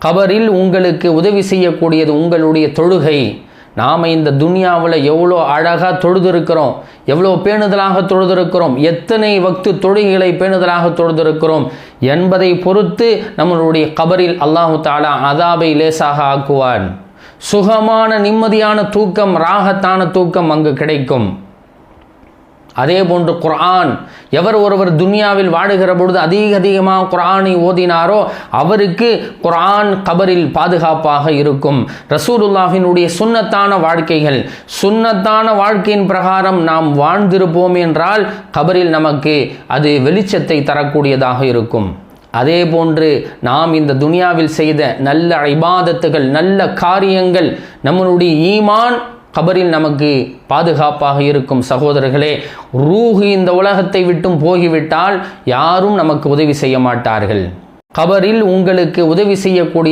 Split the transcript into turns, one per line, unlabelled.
கபரில் உங்களுக்கு உதவி செய்யக்கூடியது உங்களுடைய தொழுகை. நாம் இந்த துனியாவில் எவ்வளோ அழகாக தொழுதிருக்கிறோம், எவ்வளோ பேணுதலாக தொழுதிருக்கிறோம், எத்தனை வக்து தொழுகைகளை பேணுதலாக தொழுதிருக்கிறோம் என்பதை பொறுத்து நம்மளுடைய கபரில் அல்லாஹு தஆலா அதாபை லேசாக ஆக்குவான். சுகமான நிம்மதியான தூக்கம், ராகத்தான தூக்கம் அங்கு கிடைக்கும். அதே போன்று குர்ஆன், எவர் ஒருவர் துனியாவில் வாழுகிற பொழுது அதிகமாக குர்ஆனை ஓதினாரோ அவருக்கு குர்ஆன் கபரில் பாதுகாப்பாக இருக்கும். ரசூலுல்லாஹினுடைய சுன்னத்தான வாழ்க்கைகள், சுன்னத்தான வாழ்க்கையின் பிரகாரம் நாம் வாழ்ந்திருப்போம் என்றால் கபரில் நமக்கு அது வெளிச்சத்தை தரக்கூடியதாக இருக்கும். அதே போன்று நாம் இந்த துனியாவில் செய்த நல்ல இபாதத்துகள், நல்ல காரியங்கள், நம்மளுடைய ஈமான் கபரில் நமக்கு பாதுகாப்பாக இருக்கும். சகோதரர்களே, ரூஹு இந்த உலகத்தை விட்டும் போகிவிட்டால் யாரும் நமக்கு உதவி செய்ய மாட்டார்கள். கபரில் உங்களுக்கு உதவி செய்யக்கூடிய